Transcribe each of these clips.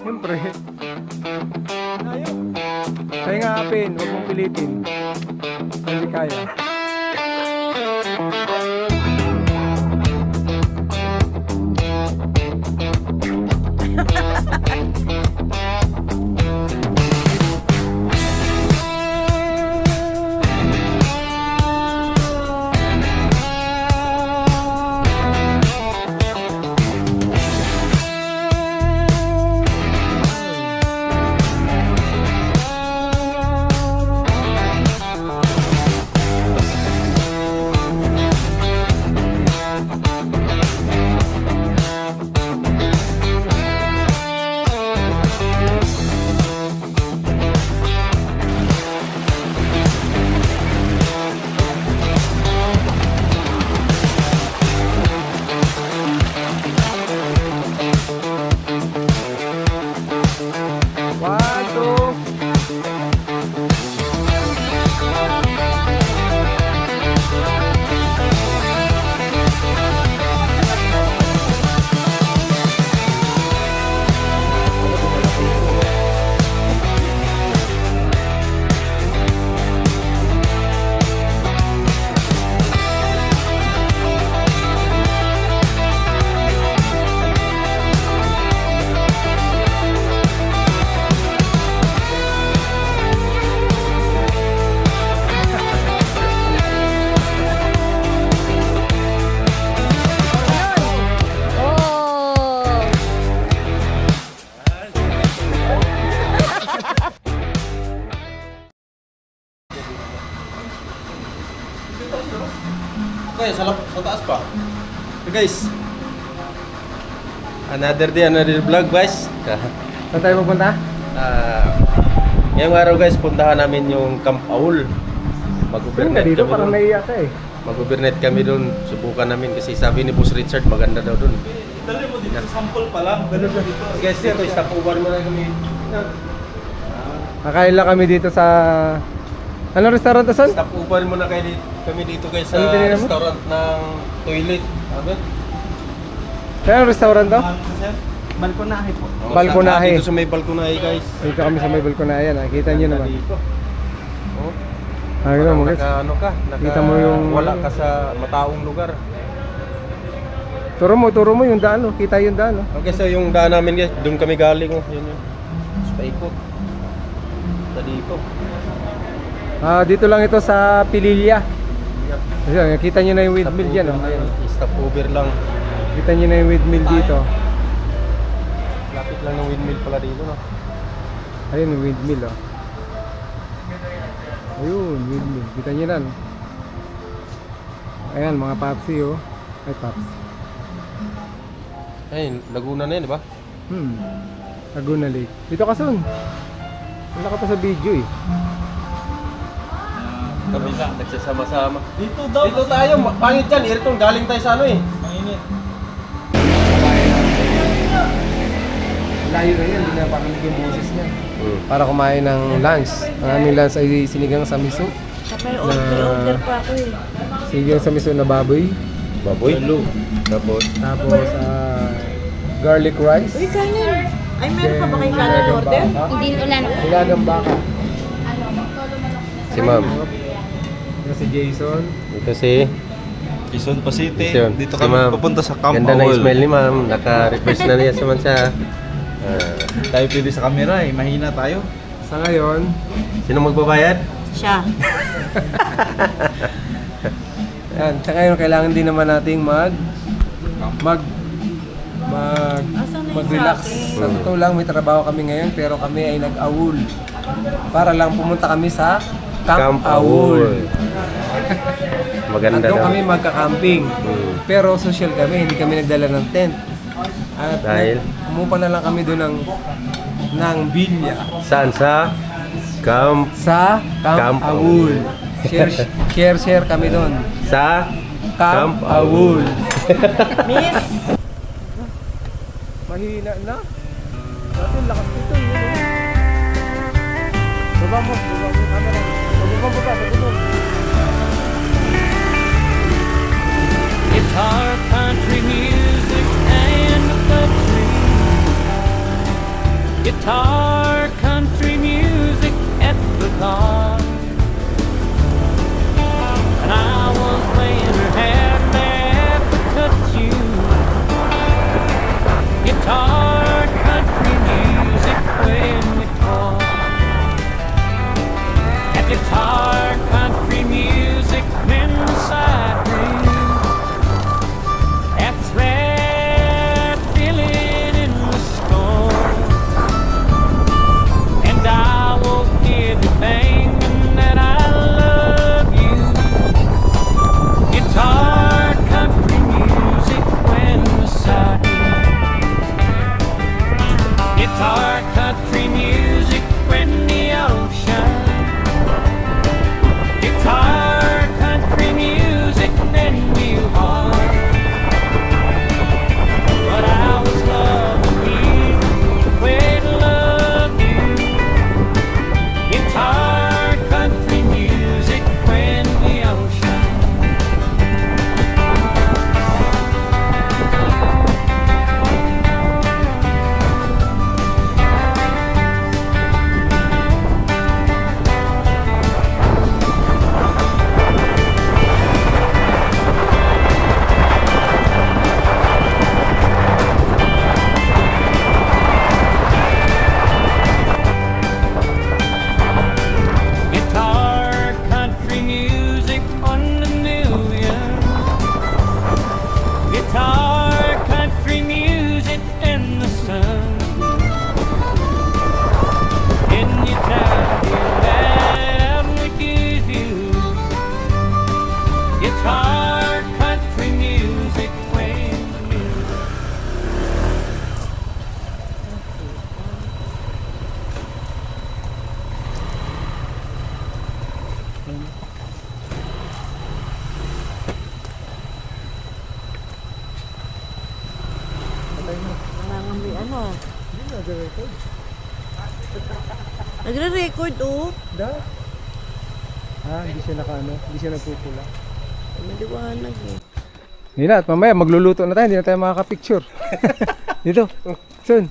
Siyempre. Kaya nga apin, huwag mong pilitin. Hindi kaya. Okay, sa taas pa. So guys, another day, another vlog guys. Saan tayo pupunta? Ngayong araw guys, puntahan namin yung Camp Aul. Mag-overnight Dito kami parang doon. naiiyak ka eh. Mag-overnight kami doon. Subukan namin kasi sabi ni Boss Richard maganda daw doon. Dali mo dito, sample pa lang. Ganun na dito. Guys, dito stop over muna kami. Kakain lang kami dito sa... Anong restaurant to, son? Stop over muna kami dito guys sa Ano tinignan mo? restaurant ng toilet. Ano? Kaya anong restaurant to? Balkonahe po. Balkonahe. Dito sa may balkonahe guys. Dito kami sa may balkonahe yan. Nakita nyo naman. Dito. Oh. Nakita mo guys. Ano ka? Kita mo yung- Wala ka sa mataong lugar. Turo mo yung daan. Oh. Kita yung daan. Oh. Okay, so yung daan namin guys, doon kami galing. Oh. Yun yun. Tapos paikot. Sa dito. Dito lang ito sa Pililya. Ayan, kita nyo na yung windmill dyan. Oh. Ayan. Stop over lang. Kita nyo na yung windmill dito. Lapit lang ng windmill pala dito. No? Ayun yung windmill. Oh. Ayun, windmill. Kita nyo na. No? Ayan, mga papsi. Oh. Ay, paps. Ay, Laguna na yun, di ba? Laguna Lake. Dito ka, son. Wala ka pa sa video eh. Kami nagsasama-sama. Dito daw. Dito tayo, pangit yan. Irton, galing tayo sa ano eh. Mainit. Layo na yan, hindi na parinig yung boses niya. Para kumain ng lunch. Ang aming lunch ay sinigang sa miso. May order pa ako eh. Sinigang sa miso na baboy. Baboy. Tapos, Tapos garlic rice. Uy, kanin! Ay, meron pa ba kayong kanin order? Hindi, wala na. Nilagang baka. si ma'am. Ito si Jason. Dito si... Quezon City. Quezon. Dito Si kami ma'am. pupunta sa Camp Ganda ng Aul. smile ni ma'am. Naka-reverse na niya naman siya. Tayo pwede sa camera eh. Mahina tayo. Sa ngayon, Sino magbabayad? Siya. yan. Sa ngayon, kailangan din naman nating mag-relax. Sa totoo lang, may trabaho kami ngayon, pero kami ay nag-aul. Para lang pumunta kami sa Camp Aul. Maganda At doon daw. kami magka-camping. Pero social kami, hindi kami nagdala ng tent. At Dahil? kumupa na lang kami doon ng bilya Saan? Sa Camp? sa Camp Camp Aul. Share kami doon. Sa Camp Aul. Miss! Mahina na. Dati lakas nito. Baba mo yung camera. Baba. Guitar, country music, and country. Guitar, country music at the car. And I was laying her hair back to cut you. Guitar, country music when we talk. And guitar, country music when the side rings. That's that feeling in the storm. And I will give you banging that I love you. Guitar, country music when the side rings. Guitar, country music when the ocean. Guitar, country music then we'll harm. But I was loving you the way to love you. Guitar, country music when the ocean. Guitar, country music on the new year. Guitar, country music in the sun. Can you tell me that we give you? Guitar, country music when you. Kailangan may ano. Nagre-record oh. Hindi siya hindi siya nagpupula. Maliwanag eh. Hindi na, at mamaya magluluto na tayo, hindi na tayo makaka-picture. Dito. Son.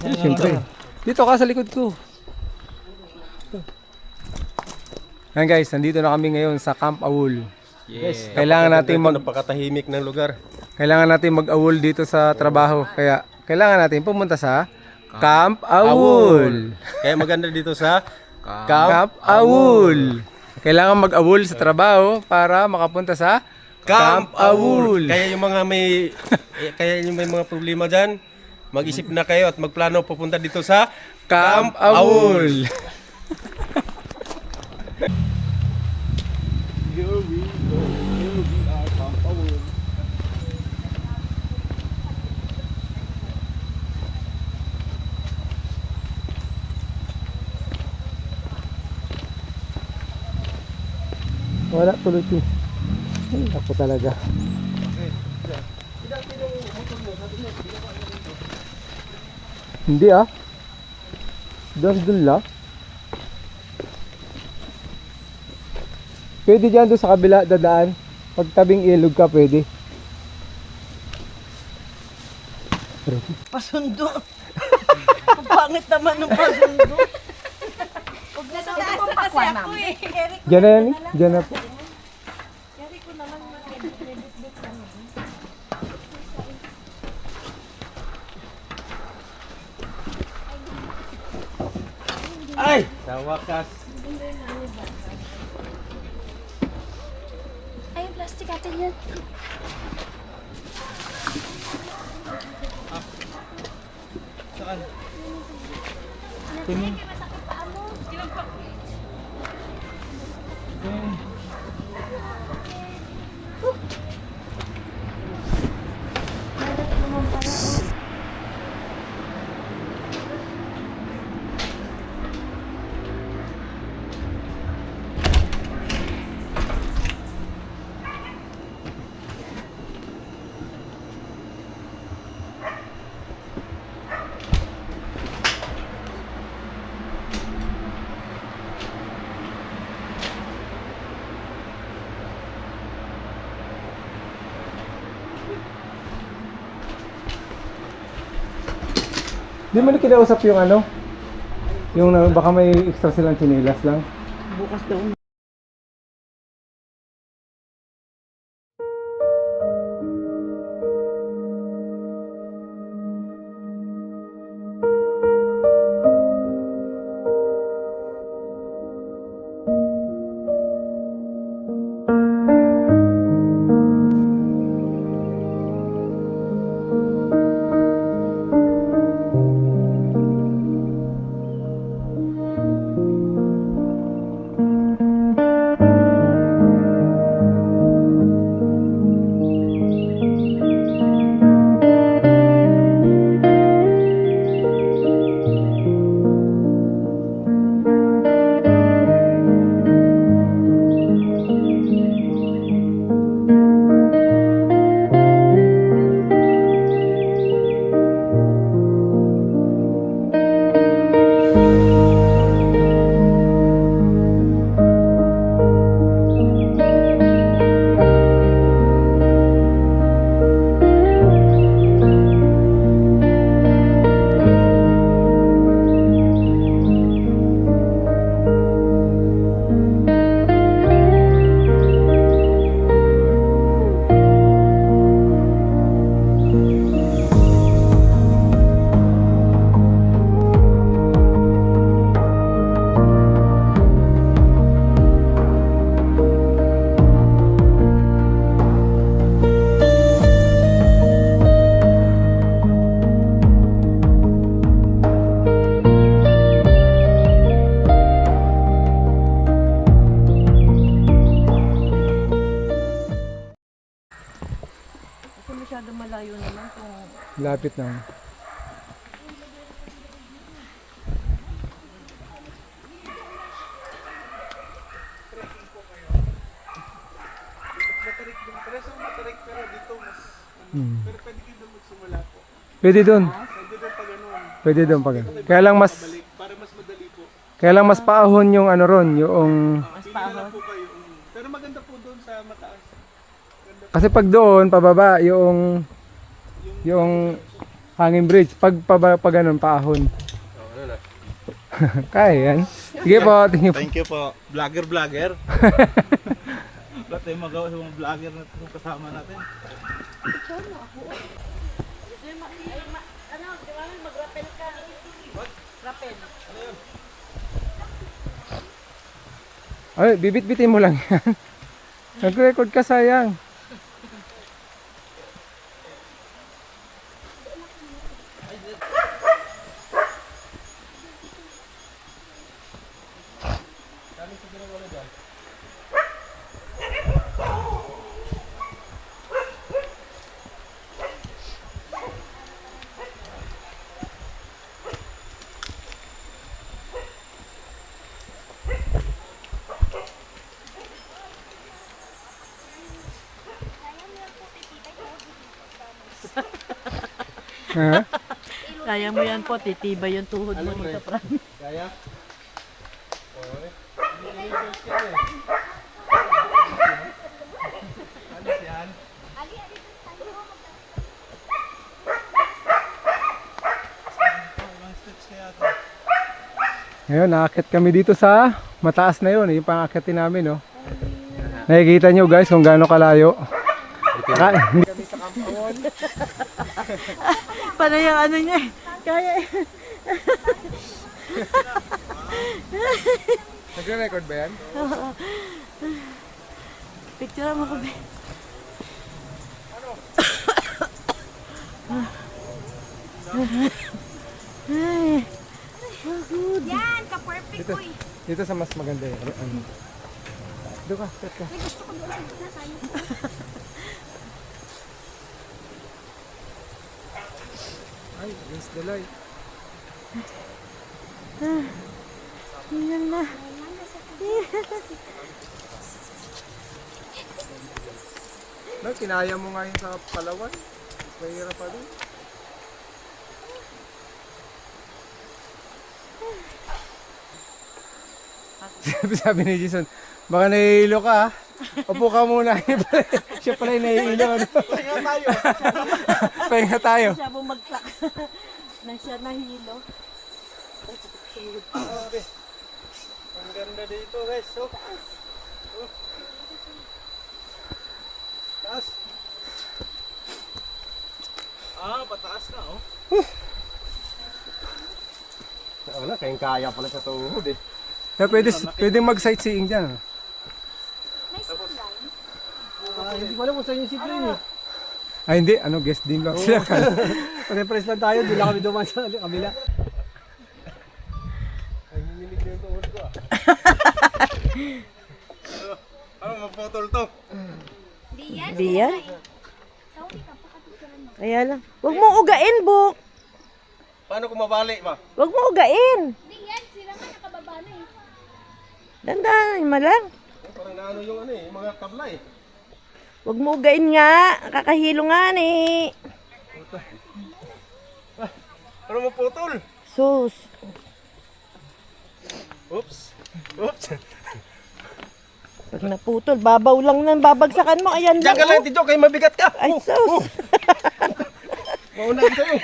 Siyempre. Dito ka sa likod ko. Ayan guys, nandito na kami ngayon sa Camp Awol. Yes. Kailangan natin napakatahimik ng lugar. Kailangan natin mag-awol dito sa trabaho. Kaya kailangan natin pumunta sa Camp Awol. Kaya maganda dito sa Camp Awol. Kailangan mag-awol sa trabaho para makapunta sa Camp Awol. Kaya yung mga may mga problema diyan, mag-isip na kayo at magplano pupunta dito sa Camp Awol. Wala tuloy ito. Ako talaga. Hindi ah. Doon lang. Pwede dyan doon sa kabila dadaan. Pag tabing ilog ka pwede. Pasundo. Ang pangit naman ng pasundo. Huwag na sa taas na kasi ako eh. Diyan na yan eh. Diyan na po. Ay! Sa wakas. Ay, yung plastic atin yan. Saan? Kunin. Masakit pa ano? Di mo na kinausap yung ano? Yung baka may extra silang chinilas lang. Bukas daw. Kasi masyado malayo naman kung Lapit na. Hmm. Pwede doon. Pwede doon pag ganun. Kaya lang mas paahon yung ano ron, yung mas paahon. Pero maganda po doon sa mataas. kasi pag doon pababa yung hanging bridge, pag ganun paahon. Ano na? Kaya yan. Sige po, tingin po. Thank you po. Vlogger. Wala tayong magawa sa mga vlogger na kasama natin. Ano, di ba mag-rappel ka? Rappel. Ay, bibit-bitin mo lang yan. Nag-record ka, sayang. Ha? Kaya mo yan po, titibay yung tuhod mo dito, Fran. Kaya? Alis yan? Ilang steps kaya ito? Ngayon, nakakit kami dito sa mataas na yun. Yung pang-akitin namin, no? Nakikita nyo guys kung gaano kalayo. Hindi kami sa kampawon. Paano yung ano niya? Kaya Nagre-record ba yan? picture mo ko, be. Ay, Yan, ka-perfect Dito, ko eh. dito sa mas maganda yun. Ano? Dito ka, set ka. Ay, gusto ko doon na tayo. Ay, against the light. yan na. No, kinaya mo nga yun sa Palawan. Mahirap pa din. Sabi ni Jason, baka nahihilo ka ha. Upo ka muna. Siya pala yung nahihilo. Ano? Pahinga tayo. Pahinga tayo. Siya bumagsak. na siya nahilo. Grabe. Ang ganda dito guys. Oh. Oh. Taas. Pataas na oh. Wala, kayang kaya pala sa tuhod eh. Kaya pwede mag-sightseeing dyan. May zipline. Hindi ko alam kung saan yung zipline eh. Ay hindi, ano, guest din lang sila. Pare-press lang tayo, doon lang kami dumaan sa kabila. Ay, hinilig na yung tuhod ko ah. Ano, mapotol to? Di yan. Di yan? Saudi ka, pakatikuran mo. Kaya lang. Huwag mo ugain, Buk. Paano kung mabali ma? Huwag mo ugain. Di yan, sila nga nakababa na eh. Dandan, malang. Parang naano yung ano eh, yung mga tabla eh. Huwag mo ugain nga. Kakahilo nga ni. Ano maputol? Sus. Oops. Oops. Pag naputol, babaw lang ng babagsakan mo. Ayan Diyan lang. ka lang, Tidyo, kayo mabigat ka. Ay, sus. Mauna ko sa'yo.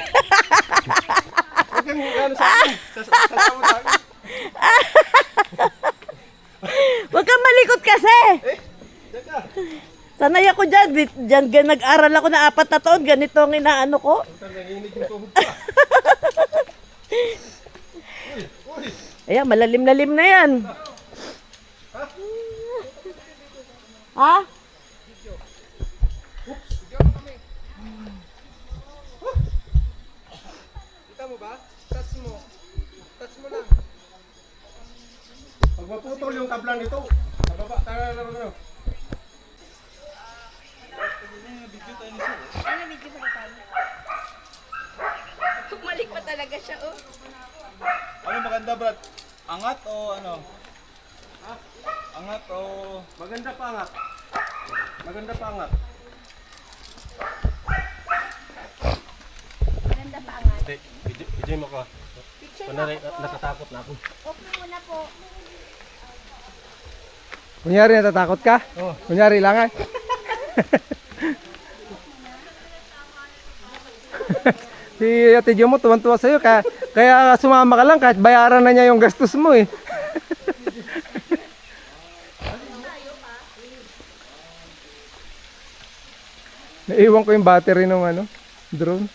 Huwag kang gano'n sa akin. Sasama tayo. Huwag kang malikot kasi. Diyan ka. Sanay ako dyan. Diyan nag-aral ako na 4 na taon. Ganito ang inaano ko. Nanginginig yung tuhod ko. Ayan, malalim-lalim na yan. Ha? Kita mo ba? Touch mo. Touch mo lang. Pag maputol yung tablang nito, sa baba, tara lang ano. Tumalik pa talaga siya, oh. Ano maganda, Brad? Angat o ano? Angat o... Maganda pa angat. Maganda pa angat. Maganda pa angat. Hindi, video mo ka. Picture mo Kunwari, ako po. natatakot na ako. Okay muna po. Kunyari natatakot ka? Oo. Kunyari lang ah. Si Ate Jo mo tuwan-tuwa sa'yo kaya sumama ka lang kahit bayaran na niya yung gastos mo eh. Naiwan ko yung battery ng ano, drone.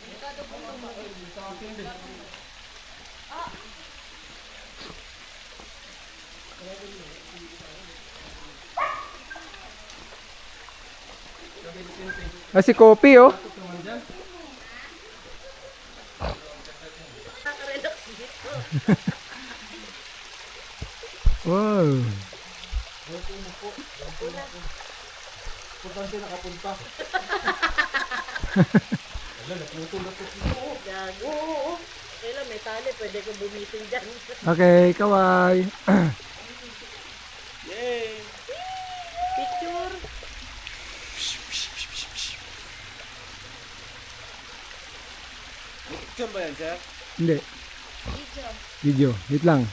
Ah, si Kopi oh. Wow. Gago. Kailan may tali, pwede ko bumitin dyan. Okay, kaway. Picture. Diyan ba yan, sir? Hindi. Video. Wait lang.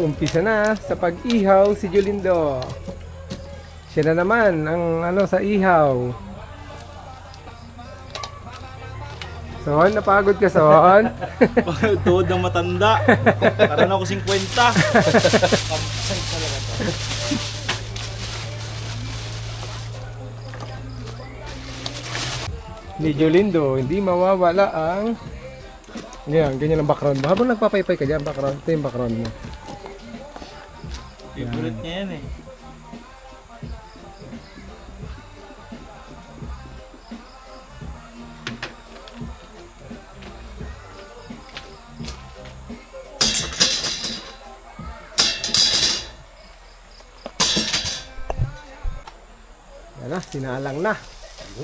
Nag-umpisa na sa pag-ihaw si Jolindo. Siya na naman ang sa ihaw. Son, napagod ka, Son? Tuhod ng matanda. Parang ako 50. Ni Jolindo, hindi mawawala ang ganyan ang background mo. Habang nagpapaypay ka dyan, background, ito yung background mo. Favorite niya yan eh. Yan na, sinalang na.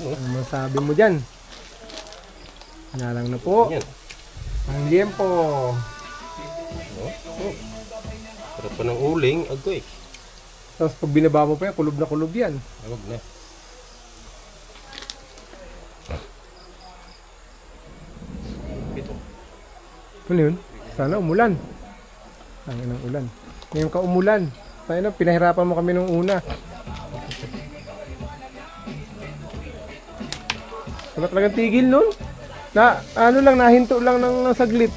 Ano masabi mo dyan? Sinalang na po. Yan. Ang liempo. Sarap pa ng uling, agoy. Tapos pag binaba mo pa yan, kulob na kulob yan. Awag na. Ano yun? Sana umulan. Ang inang ulan. Ngayon ka umulan. Tayo na, pinahirapan mo kami nung una. Wala talagang tigil nun. Na, nahinto lang ng saglit.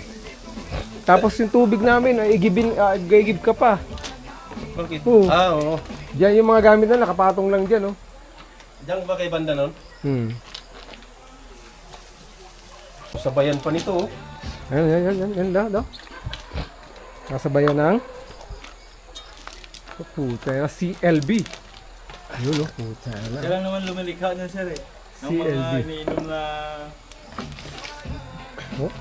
Tapos yung tubig namin, igib ka pa. Bakit? Oo. Oo. Diyan yung mga gamit na nakapatong lang dyan, oh. Diyan ba kay banda nun? Sabayan pa nito, oh. Yan, daw. Kasabayan ng puta na CLB. Ayun, oh, puta na. Siya lang naman lumilikha niya sir eh. Ng CLB. mga iniinom na... Oh,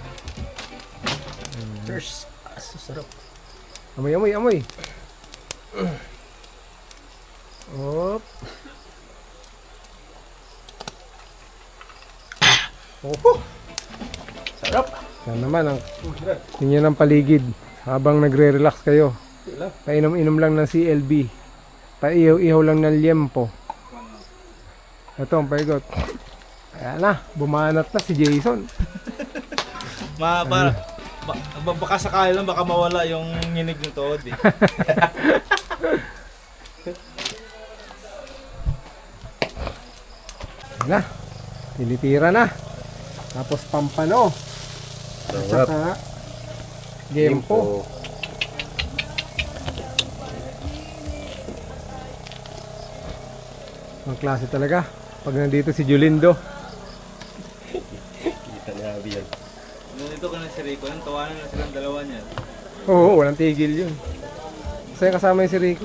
Cheers. Sarap. amoy. Op. Oh, Sarap. yan naman ang tingin ng paligid habang nagre-relax kayo. Painom-inom lang ng CLB. Paihaw-ihaw lang ng liempo. Ito ang paigot. Ayan na, bumanat na si Jason. Baka sakali lang, baka mawala yung nginig ng tuhod eh. Ayan na, tinitira na. Tapos pampano. At Sarap. saka liempo. Ang klase talaga. Pag nandito si Jolindo. Kita ni Abby yan. Nandito ka na si Rico, nang tawanan na silang dalawa niyan. Oo, walang tigil yun. Kasi kasama yung si Rico.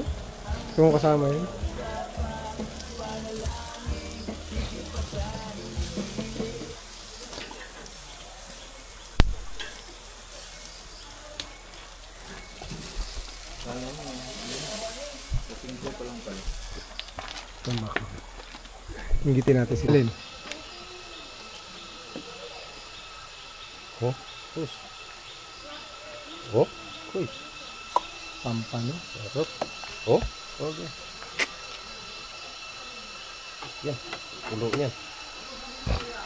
Gusto mo kasama yun. Tama ko. Hingitin natin si Len. Oh. Pus. Oh. Uy. Pampano. Sarap. Oh. Okay. Yan. Ulo niya.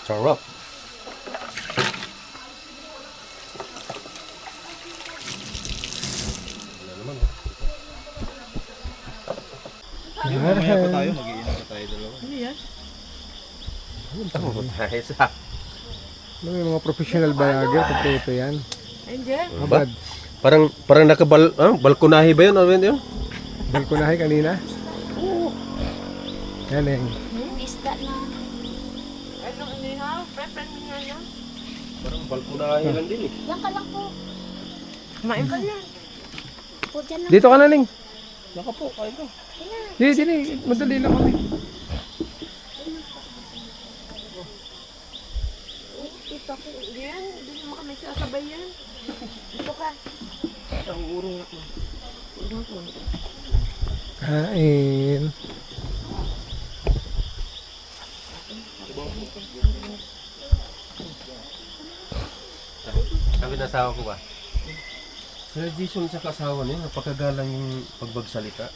Sarap. Wala naman. Mamaya pa tayo, mag-iinom pa tayo dalawa. Tama mo tayo sa... Ano yung mga professional vlogger? Ito yan. Andiyan. Abad. Parang balkonahe ba yun? Ano yun? Balkonahe kanina? Yan eh. Isda na. Anong inihaw? Preference mo nga yan? Parang balkonahe lang din eh. Yan ka lang po. Kumain ka yan. Po dyan lang. Dito ka na, Ning. Naka po, kain ka. Dili. Madali lang kami. Dito ako. Yan, hindi naman kami sasabay yan. Dito ka. Ang urong ako. Kain. Sabi na asawa ko ba? Sir Jason sa kasawa niya, napakagalang yung pagbagsalita.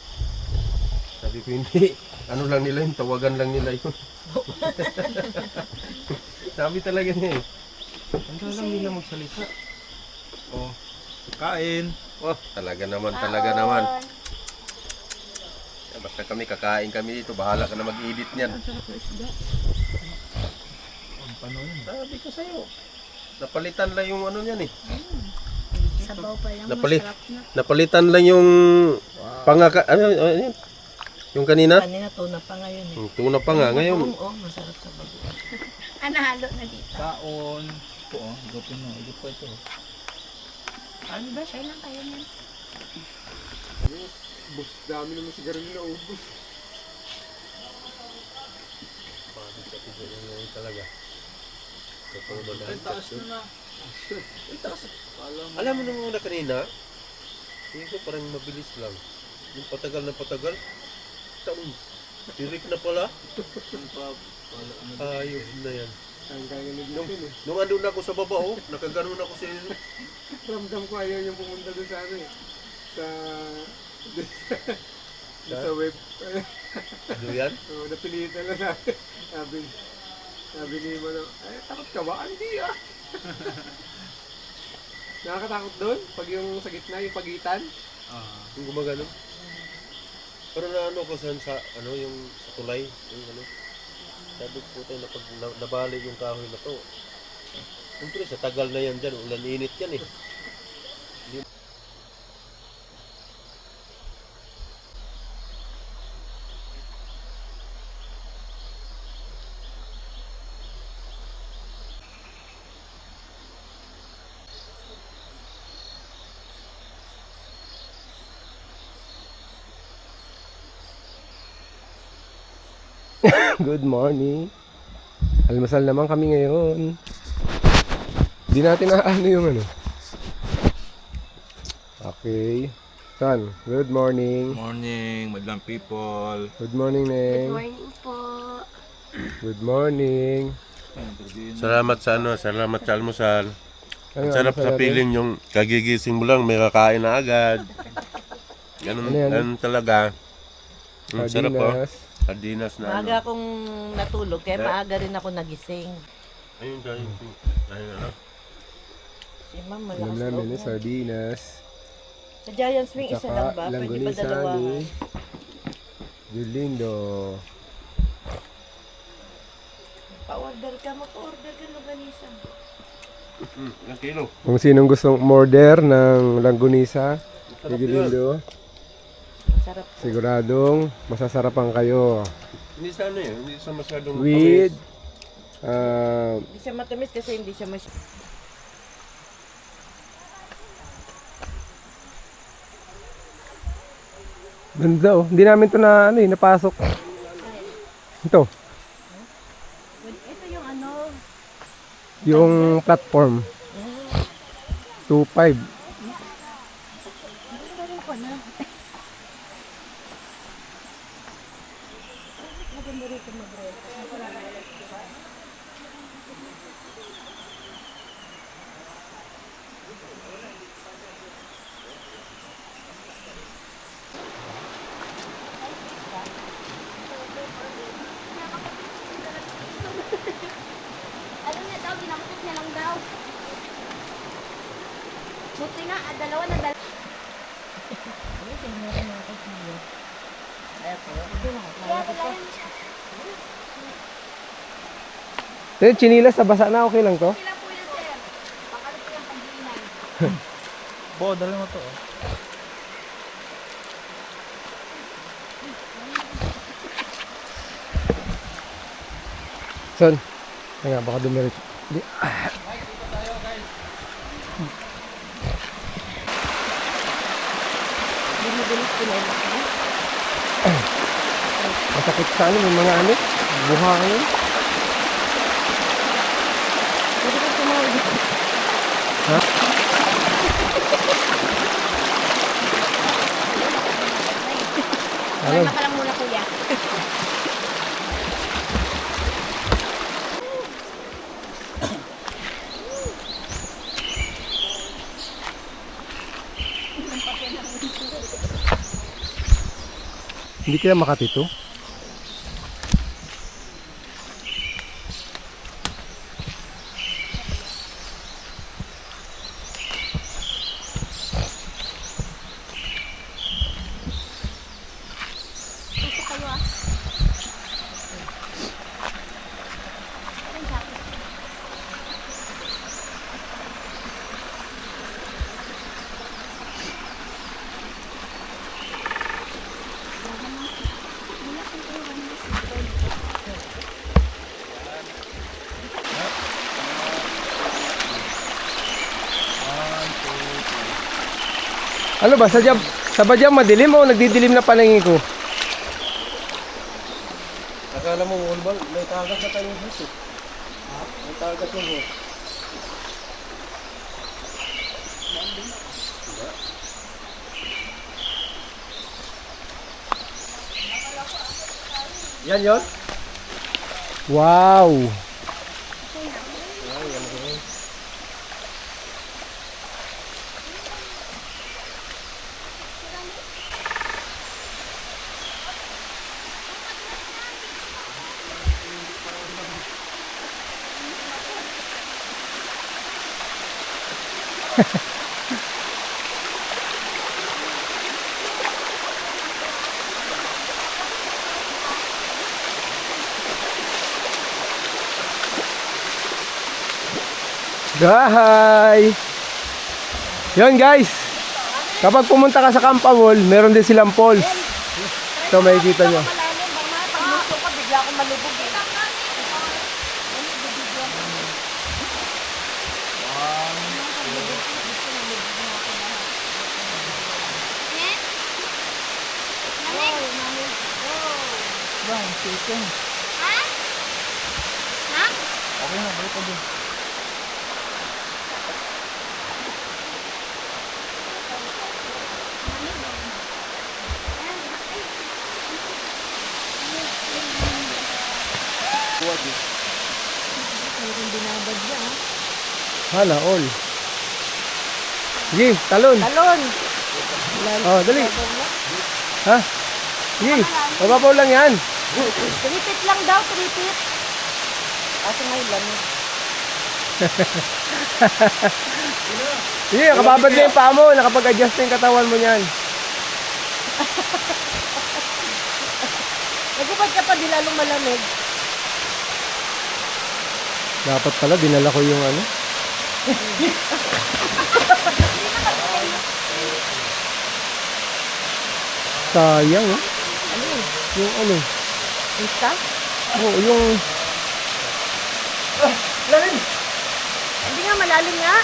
Sabi ko hindi, ano lang nila yun, tawagan lang nila yun. Sabi talaga niya eh. Ano lang nila magsalita. Kain. Oh, talaga naman, talaga naman. Basta kami, kakain kami dito. Bahala ka na mag-edit niyan. Sabi ko sa'yo. Napalitan lang yung ano niyan eh. Sabaw pa lang. Napali- Masarap na. Napalitan lang yung ano yun? Yung kanina? Kanina tuna pa ngayon eh. Yung tuna pa nga ngayon. Oo, masarap sa bago. Nahalo na dito. Kaon. Ito oh, igupin mo. Igup ko ito. Ano ba? Share lang kayo niyan. Bus, dami naman sigarilyo na ubus. Talaga. Ay, taas na na. Alam mo nung una kanina, hindi ko parang mabilis lang. Yung patagal na patagal, taong tirik na pala. Ayos na yan. Ang kaya naglutin eh. Nung andun ako sa baba, oh, nakaganon ako sa inyo. Ramdam ko ayaw yung pumunta doon sa ano eh. Sa web. Ano yan? So, napilitan na sabi. Sabi ni Mano, ay takot ka ba? Hindi ah. Nakakatakot doon? Pag yung sa gitna, yung pagitan? Yung gumagano. Pero na ano ko sa ano yung sa tulay, yung ano. Sabi ko tayo na pag nabali yung kahoy na to. Siyempre sa tagal na yan dyan, ulan init yan eh. Good morning. Almasal naman kami ngayon. Di natin na ano yung ano. Okay. Son, good morning. Morning, madlang people. Good morning, Neng. Morning po. Good morning. Salamat sa ano, salamat sa almusal. Ano, Ang sarap almusal sa natin? piling yung kagigising mo lang, may kakain na agad. Ganun, Ano yan? ganun talaga. Ang sarap po. Sardinas. Sardinas na ano. Maaga akong natulog, kaya maaga rin ako nagising. Ayun, dahil ano. Si Ma'am, Alam malakas namin loob eh, mo. sardinas. Sa Giant Swing, isa lang ba? Pwede ba langgonisa dalawa? ni Julindo. Pa-order ka, mag-order ka luganisa. Ilang kilo? Kung sinong gustong order ng langgonisa ni Julindo, Sarap. siguradong masasarapan kayo. Hindi sa ano eh, hindi sa masyadong With Hindi siya matamis kasi hindi siya ganda oh. Hindi namin to na ano eh, napasok. Ito, Ito yung ano. yung platform. 2.5. Meron ko na. Maganda rito mag-rest. Ano na daw, ginamukot niya lang daw. Buti nga, dalawa na dalawa. Kaya wala yan siya. Yung chinilas sa basa na, okay lang to? Kailan po yan, sir? Bakalit po yung pag-iinan. Bo, dali mo to. Oh. Son, kaya baka dumirit. Masakit sa ano, may mga ano, buhangin. Ha? Ano? Kalma ka lang muna, kuya. Hindi kaya Makati to? Ano ba, sa badyang madilim o nagdidilim na paningin ko? Akala mo, Ulbal, may tagas na tayong hose. May tagas yung hose. Yan yon. Wow! Hi! Yun guys, kapag pumunta ka sa Campawol, meron din silang falls. Ito makikita nyo. Malalim, baka pagmuso ka, bigla akong malubog eh. Bang, chicken. Ha? Ha? Okay na, balik ka din. Hala, all. Sige, talon. Talon. Oh, dali. Ha? Sige, mababaw lang yan. Tripit lang daw, tripit. Kaso ngayon lamig. Sige, nakababad na yung paa mo. Nakapag-adjust na yung katawan mo niyan. Nagupad ka pa, di lalong malamig. Dapat pala, dinala ko yung ano. Sayang, eh. Ano yun? Yung ano. Isa? Oh, yung... Hindi nga, malalim nga.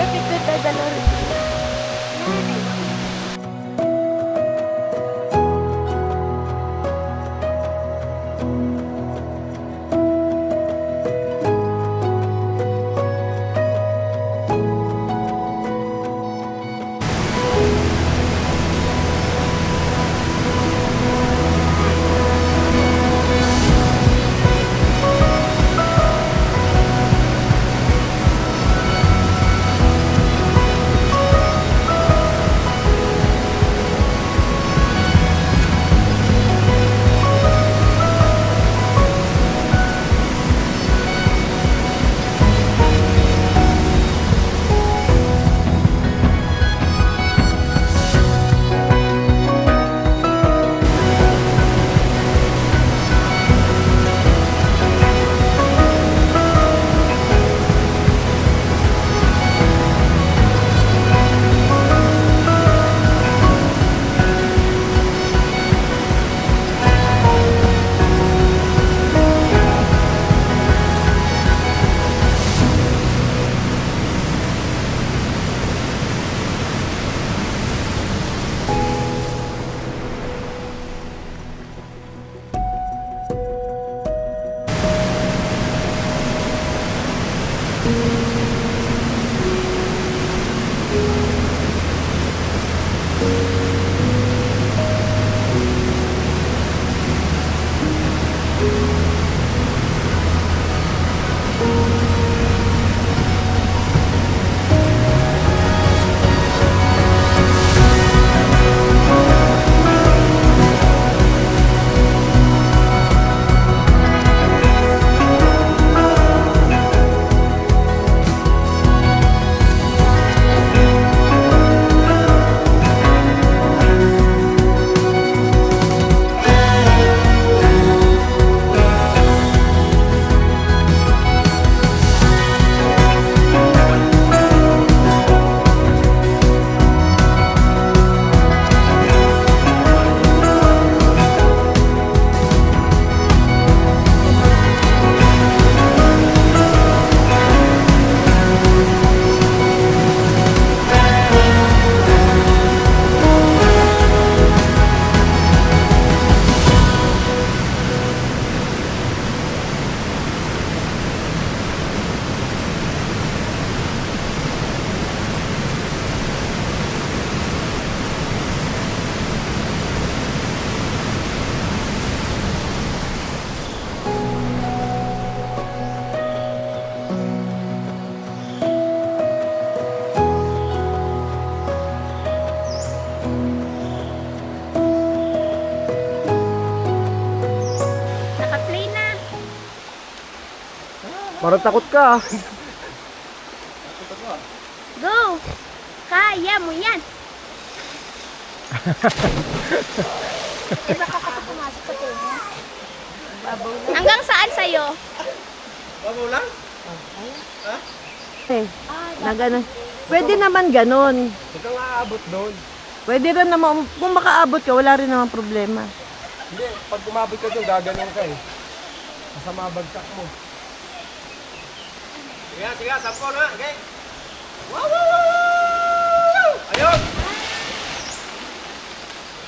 Epicid tayo dalawa. Parang takot ka. Go! Kaya mo yan! Eh, baka kasi pumasok sa tenga. Hanggang saan sa'yo? Babaw lang? Na ganun. Pwede naman ganun. Huwag kang aabot doon. Pwede rin naman, kung makaabot ka, wala rin naman problema. Hindi, pag umabot ka doon, gaganon ka eh. Masama bagsak mo. Sige, 10 na. Okay. Wow! Ayun!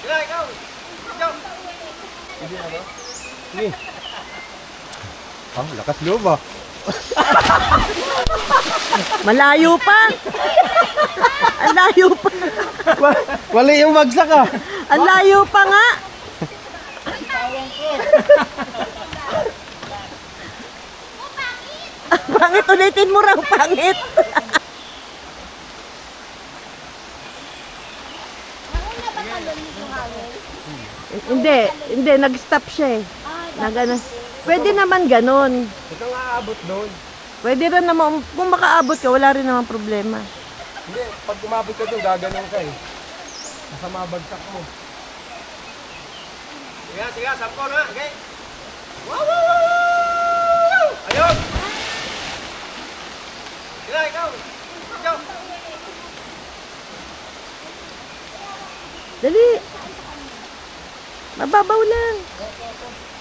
Sige, ikaw! Ikaw! Sige. Lakas loob ah. Malayo pa! Ang layo pa! Wali yung bagsak ah. Ang layo pa nga! Pangit, ulitin mo raw, pangit! Nauna ba talon yung hangin? Hindi, nag-stop siya eh. Na ganun. Pwede naman ganun. Huwag kang aabot doon. Pwede rin naman, kung makaabot ka, wala rin naman problema. Hindi, pag umabot ka doon, gaganon ka eh. Masama bagsak mo. Sige, 10 na. Okay. Wow! Ayun! Sige, ikaw! Ikaw! Dali! Mababaw lang.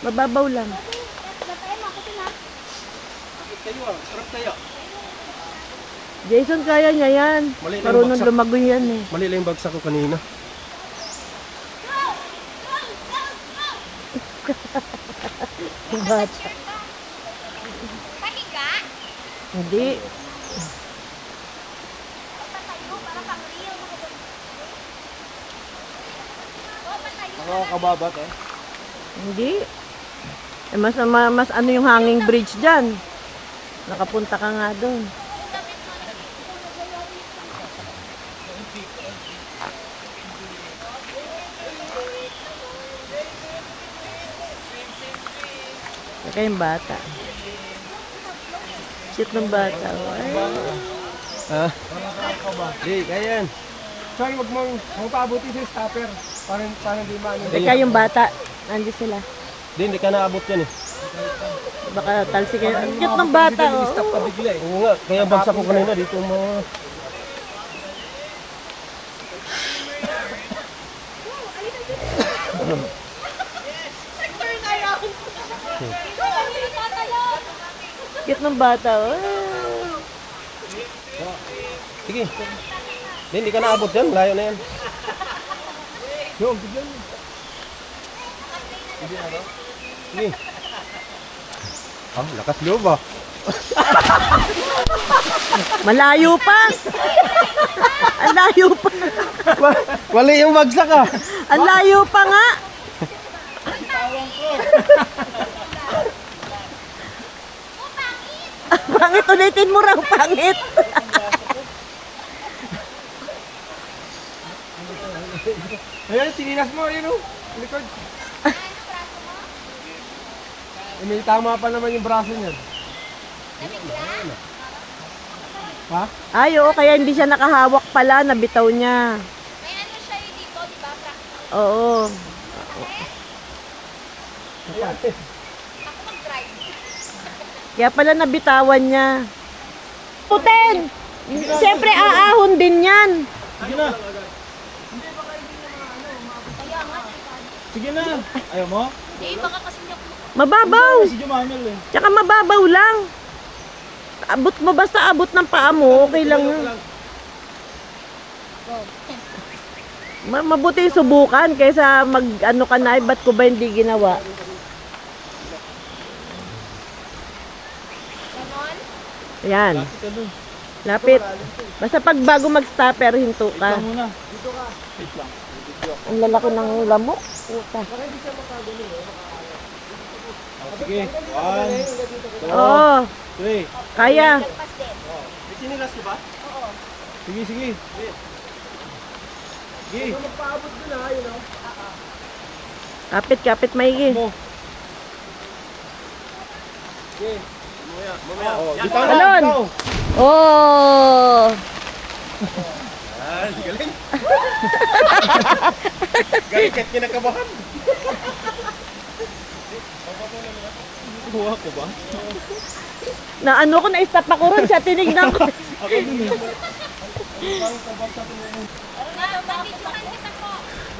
Mababaw lang. Gatayin mo ako sila. Tayo ah, sarap tayo. Jason, kaya niya yan. Mali lang Marunong baksak. lumagoy yan eh. Mali lang yung bagsak ko kanina. Bata. Pahiga? Hindi. Patayo para pang real. O, patayo. Nakakababat eh. Hindi. Eh, mas ano yung hanging bridge dyan. Nakapunta ka nga doon. Saka yung bata. Cute ng bata. Ay. Di, kaya yan. Sorry, huwag mong pabuti sa stopper. Parang di maano. Teka yung bata. Nandiyan sila. Di, hindi ka naabot yan eh. Baka talsi kayo. Ang cute ng bata. Stop Oh. ka bigla eh. Oo nga, kaya bagsak ko kanina dito mga... Cute ng bata. Oh. Sige. Di, hindi ka naabot yan, layo na yan. Yung, bigyan mo. Sige. Lakas loob ah. Malayo pa. Ang layo pa. Wali yung bagsak ah. Ang layo pa nga. Pangit, ulitin mo raw, pangit. Ayan, sinilas mo, yun o. Likod. Eh, may tama pa naman yung braso niyan. Ha? Ay, oo, kaya hindi siya nakahawak pala, nabitaw niya. May ano siya yung dito, di ba? Practice. Oo. Ako mag-drive. Kaya pala nabitawan niya. Putin! Siyempre, aahon din yan. Sige na. Kaya nga. Sige na. Ayaw mo? Di, baka kasi niya Mababaw. Si Jumamel eh. Tsaka mababaw lang. Abot mo, basta abot ng paa mo, okay lang yun. Mabuti subukan kaysa mag ano ka na, ba't ko ba hindi ginawa? ganon. Ayan, Ika dun. lapit. Basta pag bago mag-stopper, hinto ka. Ika muna. Ang lalaki ng lamok. Puta. Sige. 1, 2, Oo, 3. kaya. Pas din. May sinilas ko ba? Sige, sige. Sige. Kapit, kapit maigi. Mo. Mamaya. Talon! Oh! Galing. Galing kahit kinakabahan. Kuha ko ba? Na ano ko, na-stop ako ron siya, tinignan ko.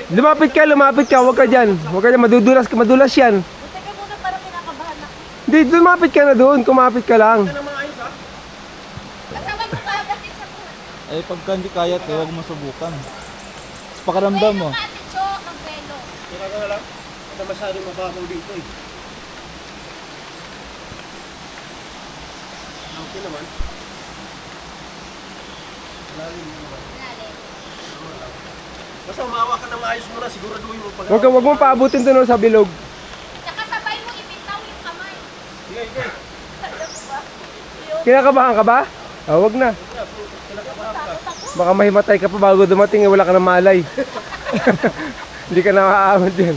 Lumapit ka, huwag ka dyan. Huwag ka dyan, madulas yan. Teka muna, parang kinakabahan ako. Hindi, lumapit ka na doon, kumapit ka lang. Eh pagka hindi kaya, huwag mo subukan. Sa pakiramdam mo. Kaya ka lang. Ito masyadong mababaw dito eh. Okay naman. Basta umawa ka na maayos muna, siguraduhin mo pag... Huwag mo paabutin doon sa bilog. Tsaka sabay mo ibitaw yung kamay. Sige, sige. Kinakabahan ka ba? Huwag na. Baka mahimatay ka pa bago dumating, wala ka na malay. Hindi ka na maaamod din.